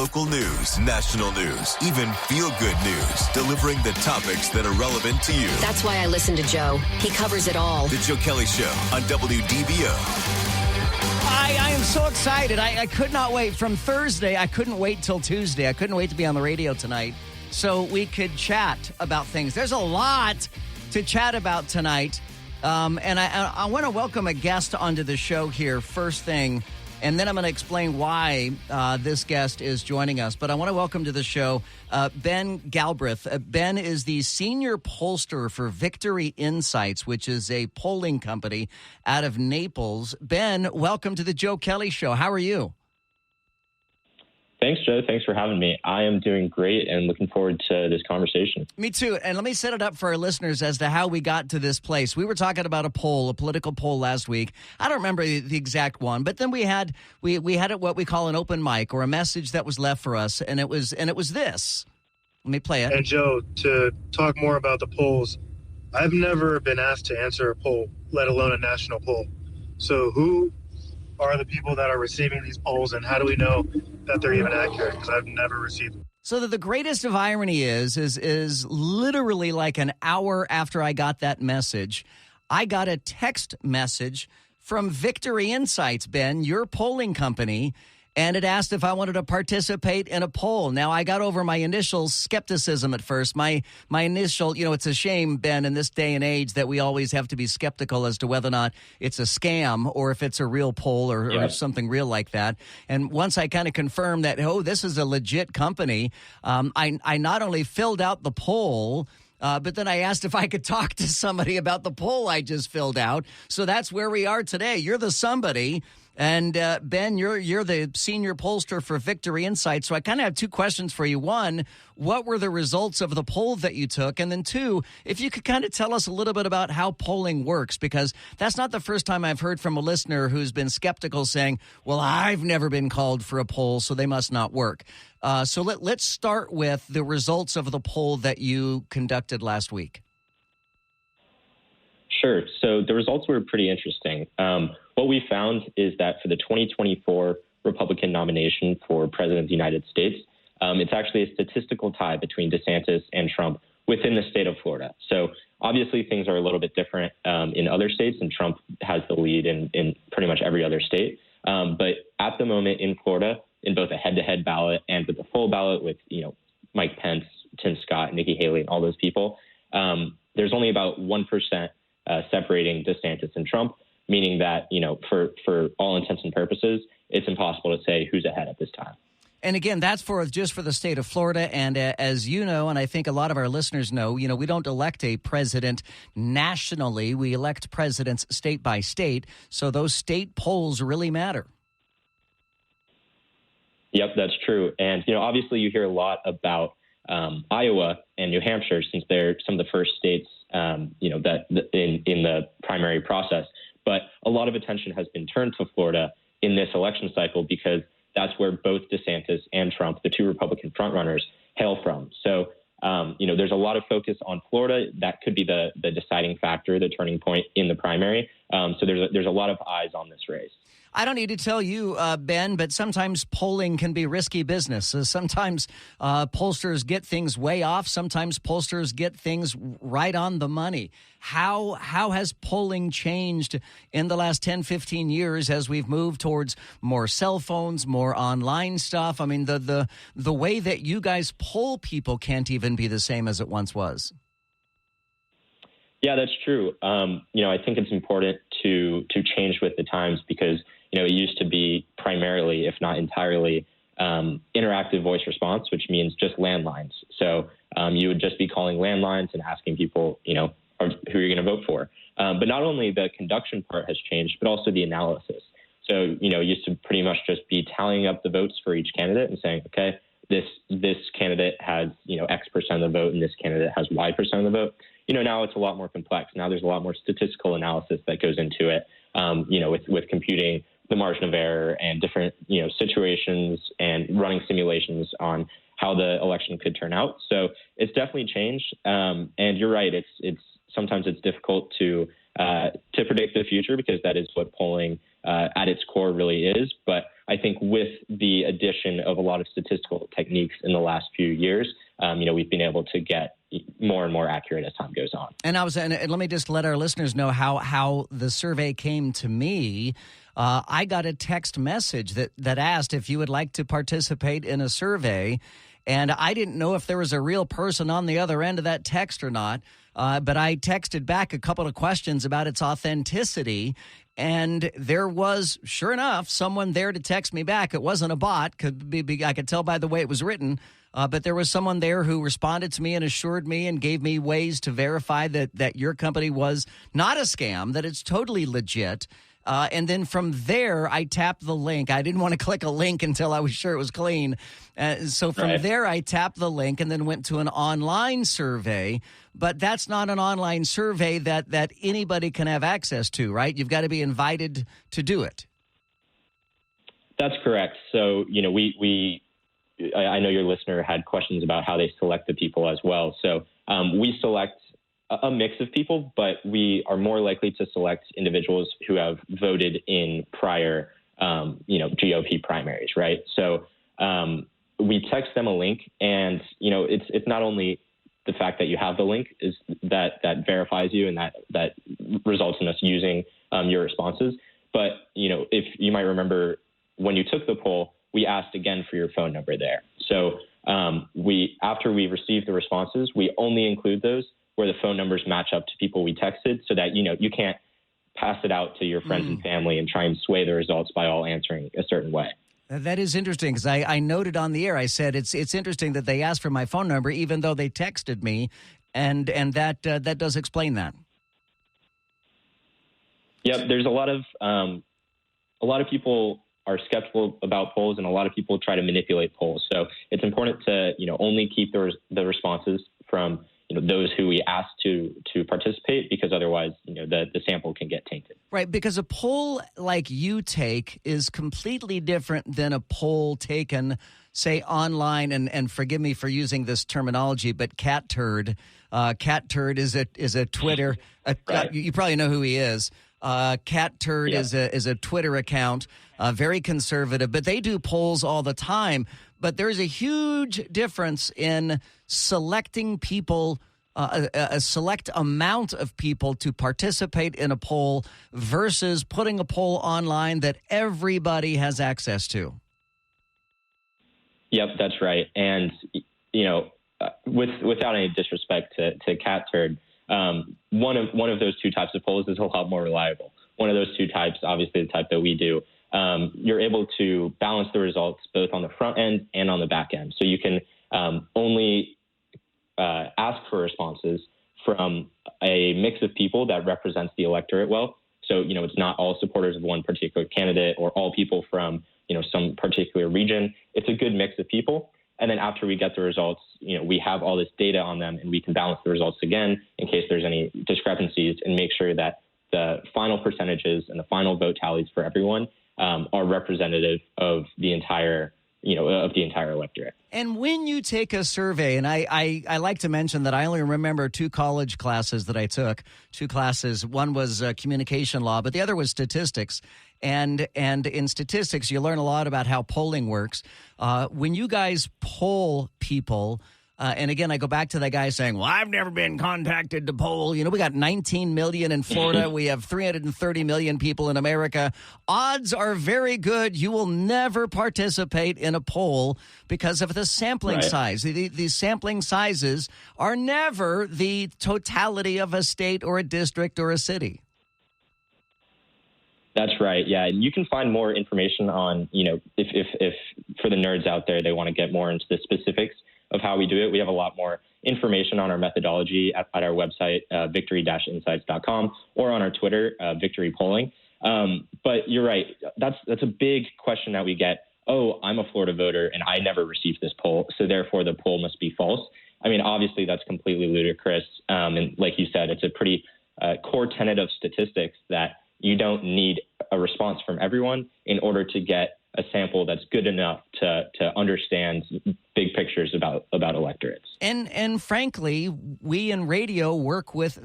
Local news, national news, even feel-good news, delivering the topics that are relevant to you. That's why I listen to Joe. He covers it all. The Joe Kelley Show on WDBO. I am so excited. I could not wait. From Thursday, I couldn't wait till Tuesday. I couldn't wait to be on the radio tonight so we could chat about things. There's a lot to chat about tonight. And I want to welcome a guest onto the show here first thing, and then I'm going to explain why this guest is joining us. But I want to welcome to the show Ben Galbraith. Ben is the senior pollster for Victory Insights, which is a polling company out of Naples. Ben, welcome to the Joe Kelley Show. How are you? Thanks, Joe. Thanks for having me. I am doing great and looking forward to this conversation. Me too. And let me set it up for our listeners as to how we got to this place. We were talking about a political poll last week. I don't remember the exact one, but then we had what we call an open mic, or a message that was left for us, and it was this. Let me play it. And Joe, to talk more about the polls, I've never been asked to answer a poll, let alone a national poll. So who are the people that are receiving these polls, and how do we know that they're even accurate? Because I've never received them. So the greatest of irony is literally like an hour after I got that message, I got a text message from Victory Insights, Ben, your polling company, and it asked if I wanted to participate in a poll. Now, I got over my initial skepticism at first. My initial, it's a shame, Ben, in this day and age that we always have to be skeptical as to whether or not it's a scam or if it's a real poll or something real like that. And once I kind of confirmed that, this is a legit company, I not only filled out the poll, but then I asked if I could talk to somebody about the poll I just filled out. So that's where we are today. You're the somebody. And Ben, you're the senior pollster for Victory Insights. So I kind of have two questions for you. One, what were the results of the poll that you took? And then two, if you could kind of tell us a little bit about how polling works, because that's not the first time I've heard from a listener who's been skeptical saying, well, I've never been called for a poll, so they must not work. So let's start with the results of the poll that you conducted last week. Sure. So the results were pretty interesting. What we found is that for the 2024 Republican nomination for President of the United States, it's actually a statistical tie between DeSantis and Trump within the state of Florida. So obviously things are a little bit different in other states, and Trump has the lead in pretty much every other state. But at the moment in Florida, in both a head-to-head ballot and with a full ballot with, Mike Pence, Tim Scott, Nikki Haley, and all those people, there's only about 1% separating DeSantis and Trump, meaning that, for all intents and purposes, it's impossible to say who's ahead at this time. And again, that's just for the state of Florida. And as you know, and I think a lot of our listeners know, we don't elect a president nationally. We elect presidents state by state. So those state polls really matter. Yep, that's true. And, obviously you hear a lot about Iowa and New Hampshire, since they're some of the first states, that in the primary process. But a lot of attention has been turned to Florida in this election cycle because that's where both DeSantis and Trump, the two Republican frontrunners, hail from. So, there's a lot of focus on Florida. That could be the deciding factor, the turning point in the primary. So there's a lot of eyes on this race. I don't need to tell you, Ben, but sometimes polling can be risky business. Sometimes pollsters get things way off. Sometimes pollsters get things right on the money. How has polling changed in the last 10, 15 years as we've moved towards more cell phones, more online stuff? I mean, the way that you guys poll people can't even be the same as it once was. Yeah, that's true. I think it's important to change with the times because it used to be primarily, if not entirely, interactive voice response, which means just landlines. So you would just be calling landlines and asking people, who you're going to vote for. But not only the conduction part has changed, but also the analysis. So, it used to pretty much just be tallying up the votes for each candidate and saying, okay, this candidate has, X percent of the vote and this candidate has Y percent of the vote. Now it's a lot more complex. Now there's a lot more statistical analysis that goes into it, with computing the margin of error and different, situations and running simulations on how the election could turn out. So it's definitely changed. And you're right. It's sometimes it's difficult to predict the future because that is what polling at its core really is. But I think with the addition of a lot of statistical techniques in the last few years, we've been able to get more and more accurate as time goes on. And let me just let our listeners know how the survey came to me. I got a text message that asked if you would like to participate in a survey, and I didn't know if there was a real person on the other end of that text or not. But I texted back a couple of questions about its authenticity, and there was, sure enough, someone there to text me back. It wasn't a bot. I could tell by the way it was written. But there was someone there who responded to me and assured me and gave me ways to verify that your company was not a scam, that it's totally legit. And then from there, I tapped the link. I didn't want to click a link until I was sure it was clean. So from there, I tapped the link and then went to an online survey. But that's not an online survey that anybody can have access to, right? You've got to be invited to do it. That's correct. So, I know your listener had questions about how they select the people as well. So we select a mix of people, but we are more likely to select individuals who have voted in prior, GOP primaries, right? So we text them a link, and it's not only the fact that you have the link is that verifies you and that results in us using your responses. But if you might remember when you took the poll, we asked again for your phone number there. So after we received the responses, we only include those where the phone numbers match up to people we texted, so that you can't pass it out to your friends and family and try and sway the results by all answering a certain way. That is interesting, because I noted on the air, I said it's interesting that they asked for my phone number even though they texted me, and that does explain that. Yep, there's a lot of people are skeptical about polls, and a lot of people try to manipulate polls. So it's important to only keep the responses from those who we ask to participate, because otherwise, the sample can get tainted. Right, because a poll like you take is completely different than a poll taken, say, online, and forgive me for using this terminology, but Cat Turd. Cat Turd is a Twitter. Right. You probably know who he is. Cat Turd is a Twitter account, very conservative, but they do polls all the time. But there's a huge difference in selecting people, a select amount of people to participate in a poll versus putting a poll online that everybody has access to. Yep, that's right. And, without any disrespect to Cat Turd, one of those two types of polls is a lot more reliable. One of those two types, obviously the type that we do, you're able to balance the results both on the front end and on the back end. So you can only ask for responses from a mix of people that represents the electorate well. So, it's not all supporters of one particular candidate or all people from, some particular region. It's a good mix of people. And then after we get the results, we have all this data on them, and we can balance the results again in case there's any discrepancies, and make sure that the final percentages and the final vote tallies for everyone are representative of the entire electorate. And when you take a survey, and I like to mention that I only remember two college classes that I took, two classes. One was communication law, but the other was statistics. And in statistics, you learn a lot about how polling works. When you guys poll people, and again, I go back to that guy saying, well, I've never been contacted to poll. We got 19 million in Florida. We have 330 million people in America. Odds are very good you will never participate in a poll because of the sampling size. These sampling sizes are never the totality of a state or a district or a city. That's right. Yeah. And you can find more information on, if for the nerds out there, they want to get more into the specifics of how we do it. We have a lot more information on our methodology at our website, victory-insights.com, or on our Twitter, Victory Polling. But you're right. That's a big question that we get. Oh, I'm a Florida voter and I never received this poll, so therefore the poll must be false. I mean, obviously that's completely ludicrous. And like you said, it's a pretty core tenet of statistics that you don't need a response from everyone in order to get a sample that's good enough to understand big pictures about electorates. And frankly, we in radio work with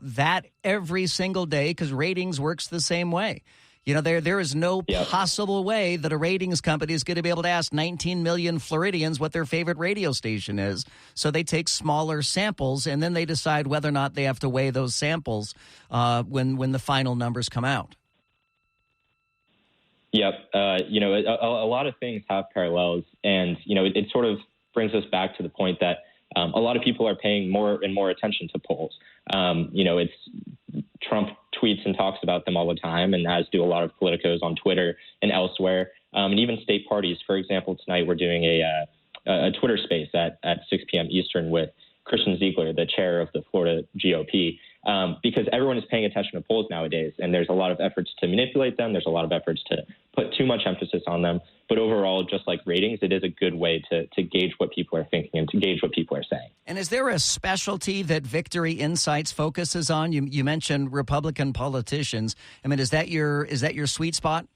that every single day because ratings works the same way. You know, there is no possible way that a ratings company is going to be able to ask 19 million Floridians what their favorite radio station is. So they take smaller samples, and then they decide whether or not they have to weigh those samples when the final numbers come out. Yep. A lot of things have parallels, and, it sort of brings us back to the point that a lot of people are paying more and more attention to polls. It's Trump tweets and talks about them all the time, and as do a lot of politicos on Twitter and elsewhere, and even state parties. For example, tonight we're doing a Twitter space at 6 p.m. Eastern with Christian Ziegler, the chair of the Florida GOP, because everyone is paying attention to polls nowadays, and there's a lot of efforts to manipulate them. There's a lot of efforts to put too much emphasis on them. But overall, just like ratings, it is a good way to gauge what people are thinking and to gauge what people are saying. And is there a specialty that Victory Insights focuses on? You mentioned Republican politicians. I mean, is that your sweet spot?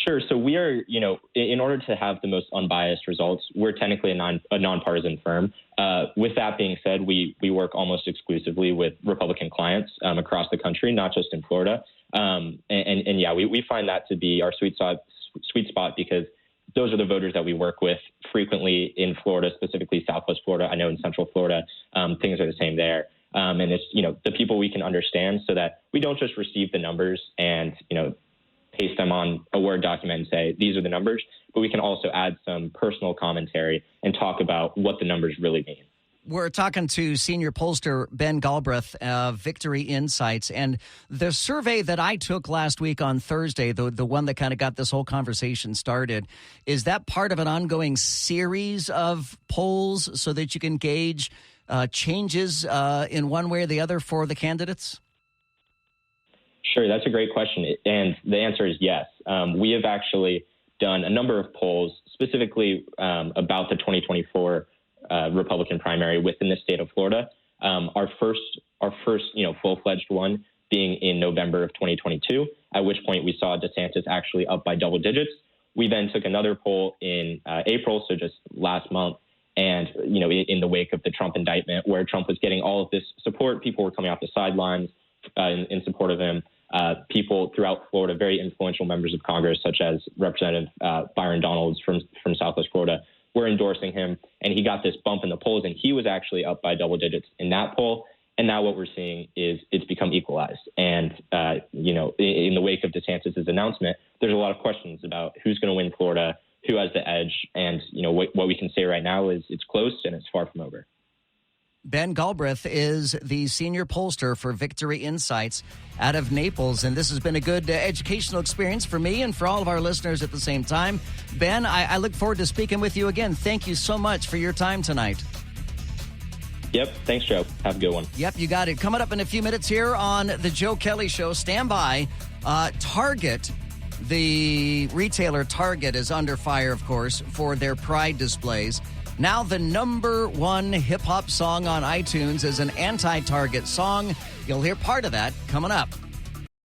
Sure. So we are, in order to have the most unbiased results, we're technically a nonpartisan firm. With that being said, we work almost exclusively with Republican clients across the country, not just in Florida. We find that to be our sweet spot because those are the voters that we work with frequently in Florida, specifically Southwest Florida. I know in Central Florida, things are the same there. And it's, the people we can understand so that we don't just receive the numbers and, paste them on a Word document and say, these are the numbers, but we can also add some personal commentary and talk about what the numbers really mean. We're talking to senior pollster Ben Galbraith of Victory Insights, and the survey that I took last week on Thursday, the one that kind of got this whole conversation started, is that part of an ongoing series of polls so that you can gauge changes in one way or the other for the candidates? Sure, that's a great question, and the answer is yes. We have actually done a number of polls specifically about the 2024 Republican primary within the state of Florida. Our first, full-fledged one being in November of 2022, at which point we saw DeSantis actually up by double digits. We then took another poll in April, so just last month, and in the wake of the Trump indictment, where Trump was getting all of this support, people were coming off the sidelines in support of him. People throughout Florida, very influential members of Congress, such as Representative Byron Donalds from Southwest Florida, were endorsing him, and he got this bump in the polls, and he was actually up by double digits in that poll. And now what we're seeing is it's become equalized. And, in the wake of DeSantis' announcement, there's a lot of questions about who's going to win Florida, who has the edge. And, what we can say right now is it's close and it's far from over. Ben Galbraith is the senior pollster for Victory Insights out of Naples, and this has been a good educational experience for me and for all of our listeners at the same time. Ben, I look forward to speaking with you again. Thank you so much for your time tonight. Yep. Thanks, Joe. Have a good one. Yep, you got it. Coming up in a few minutes here on the Joe Kelley Show. Stand by. Target, the retailer Target, is under fire, of course, for their Pride displays. Now the number one hip-hop song on iTunes is an anti-Target song. You'll hear part of that coming up.